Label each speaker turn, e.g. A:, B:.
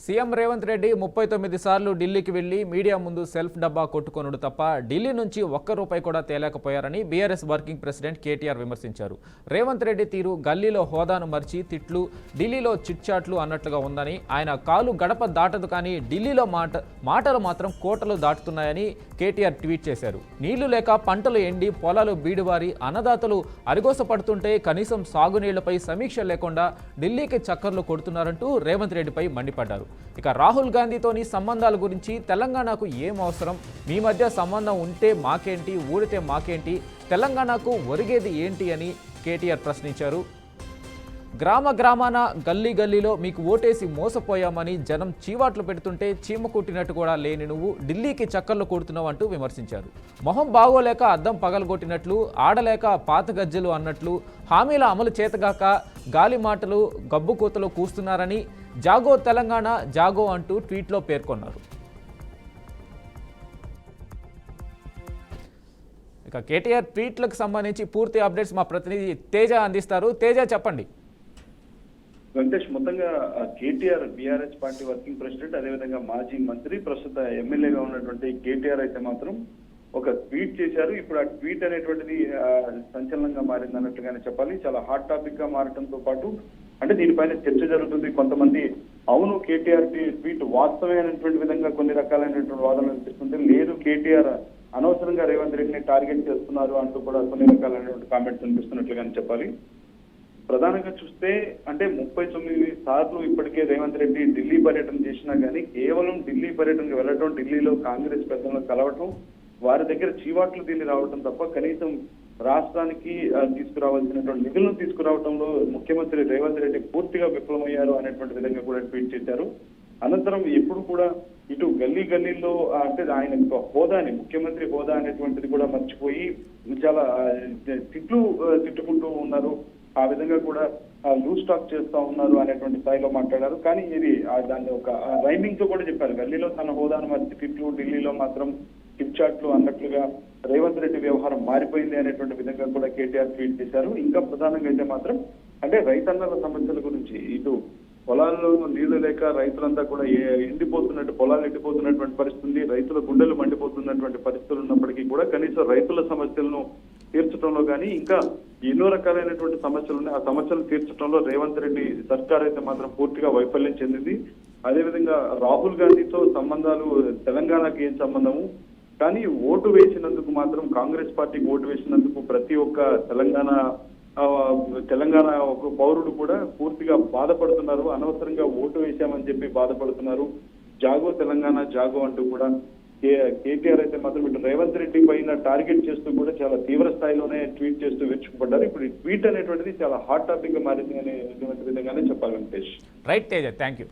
A: CM Revanth Reddy 39 సార్లు ఢిల్లీకి వెళ్లి మీడియా ముందు సెల్ఫ్ డబ్బా కొట్టుకొనుడు తప్ప ఢిల్లీ నుంచి ఒక్క రూపాయి కూడా తేలేకపోయారని బీఆర్ఎస్ వర్కింగ్ ప్రెసిడెంట్ కేటీఆర్ విమర్శించారు. రేవంత్ రెడ్డి తీరు గల్లీలో హోదాను మర్చి తిట్లు, ఢిల్లీలో చిట్చాట్లు అన్నట్లుగా ఉందని, ఆయన కాలు గడప దాటదు కానీ ఢిల్లీలో మాటలు మాత్రం కోటలు దాటుతున్నాయని కేటీఆర్ ట్వీట్ చేశారు. నీళ్లు లేక పంటలు ఎండి పొలాలు బీడువారి అన్నదాతలు అరిగోసపడుతుంటే కనీసం సాగునీళ్లపై సమీక్ష లేకుండా ఢిల్లీకి చక్కర్లు కొడుతున్నారంటూ రేవంత్ రెడ్డిపై మండిపడ్డారు. ఇక రాహుల్ గాంధీతోని సంబంధాల గురించి తెలంగాణకు ఏం అవసరం, మీ మధ్య సంబంధం ఉంటే మాకేంటి, ఊడితే మాకేంటి, తెలంగాణకు ఒరిగేది ఏంటి అని కేటీఆర్ ప్రశ్నించారు. గ్రామాన గల్లీ గల్లీలో మీకు ఓటేసి మోసపోయామని జనం చీవాట్లు పెడుతుంటే చీమ కుట్టినట్టు కూడా లేని నువ్వు ఢిల్లీకి చక్కర్లు కొడుతున్నావు అంటూ విమర్శించారు. మొహం బాగోలేక అద్దం పగలగొట్టినట్లు, ఆడలేక పాత గజ్జలు అన్నట్లు, హామీల అమలు చేతగాక గాలి మాటలు గబ్బు కూతలు కూస్తున్నారని జాగో తెలంగాణ జాగో అంటూ ట్వీట్లో పేర్కొన్నారు. ఇక కేటీఆర్ ట్వీట్లకు సంబంధించి పూర్తి అప్డేట్స్ మా ప్రతినిధి తేజ అందిస్తారు. తేజ, చెప్పండి.
B: వెంకటేష్, మొత్తంగా KTR BRS party working president, అదేవిధంగా మాజీ మంత్రి, ప్రస్తుత ఎమ్మెల్యేగా ఉన్నటువంటి కేటీఆర్ అయితే మాత్రం ఒక ట్వీట్ చేశారు. ఇప్పుడు ఆ ట్వీట్ అనేటువంటిది సంచలనంగా మారింది అన్నట్టుగానే చెప్పాలి. చాలా హాట్ టాపిక్ గా మారడంతో పాటు అంటే దీనిపైన చర్చ జరుగుతుంది. కొంతమంది అవును కేటీఆర్ ట్వీట్ వాస్తవమైనటువంటి విధంగా కొన్ని రకాలైనటువంటి వాదనలు వినిపిస్తుంది, లేదు కేటీఆర్ అనవసరంగా రేవంత్ రెడ్డిని టార్గెట్ చేస్తున్నారు అంటూ కూడా కొన్ని రకాలైనటువంటి కామెంట్స్ వినిపిస్తున్నట్లుగానే చెప్పాలి. ప్రధానంగా చూస్తే అంటే 39 సార్లు ఇప్పటికే రేవంత్ రెడ్డి ఢిల్లీ పర్యటన చేసినా కానీ కేవలం ఢిల్లీ పర్యటనకు వెళ్ళటం, ఢిల్లీలో కాంగ్రెస్ పెద్దలను కలవటం, వారి దగ్గర చీవాట్లు దీన్ని రావటం తప్ప కనీసం రాష్ట్రానికి తీసుకురావాల్సినటువంటి నిధులను తీసుకురావడంలో ముఖ్యమంత్రి రేవంత్ రెడ్డి పూర్తిగా విఫలమయ్యారు అనేటువంటి విధంగా కూడా ట్వీట్ చేశారు. అనంతరం ఎప్పుడు కూడా ఇటు గల్లీల్లో అంటే ఆయన హోదాని, ముఖ్యమంత్రి హోదా అనేటువంటిది కూడా మర్చిపోయి చాలా తిట్టుకుంటూ ఉన్నారు. ఆ విధంగా కూడా లూజ్ టాక్ చేస్తా ఉన్నారు అనేటువంటి స్థాయిలో మాట్లాడారు. కానీ ఇది దాన్ని ఒక రైమింగ్ తో కూడా చెప్పారు. గల్లీలో తన హోదాను మర్చి తిట్లు, ఢిల్లీలో మాత్రం టిప్ చాట్లు అన్నట్లుగా రేవంత్ రెడ్డి వ్యవహారం మారిపోయింది అనేటువంటి విధంగా కూడా కేటీఆర్ ట్వీట్ చేశారు. ఇంకా ప్రధానంగా అయితే మాత్రం అంటే రైతన్నల సమస్యల గురించి, ఇటు పొలాల్లో నీళ్లు లేక రైతులంతా కూడా పొలాలు ఎండిపోతున్నటువంటి పరిస్థితి, రైతుల గుండెలు మండిపోతున్నటువంటి పరిస్థితులు ఉన్నప్పటికీ కూడా కనీసం రైతుల సమస్యలను తీర్చడంలో కానీ ఇంకా ఎన్నో రకాలైనటువంటి సమస్యలు ఉన్నాయి. ఆ సమస్యలు తీర్చడంలో రేవంత్ రెడ్డి సర్కార్ అయితే మాత్రం పూర్తిగా వైఫల్యం చెందింది. అదేవిధంగా రాహుల్ గాంధీతో సంబంధాలు తెలంగాణకి ఏం సంబంధము, కానీ ఓటు వేసినందుకు మాత్రం కాంగ్రెస్ పార్టీకి ఓటు వేసినందుకు ప్రతి ఒక్క తెలంగాణ ఒక పౌరుడు కూడా పూర్తిగా బాధపడుతున్నారు. అనవసరంగా ఓటు వేశామని చెప్పి బాధపడుతున్నారు. జాగో తెలంగాణ జాగో అంటూ కూడా కేటీఆర్ అయితే మాత్రం ఇటు రేవంత్ రెడ్డి పైన టార్గెట్ చేస్తూ కూడా చాలా తీవ్ర స్థాయిలోనే ట్వీట్ చేస్తూ విరుచుకుపడ్డారు. ఇప్పుడు ఈ ట్వీట్ అనేటువంటిది చాలా హాట్ టాపిక్ గా మారింది అనే విధంగానే చెప్పాలి Venkatesh.
A: Right Teja, thank you.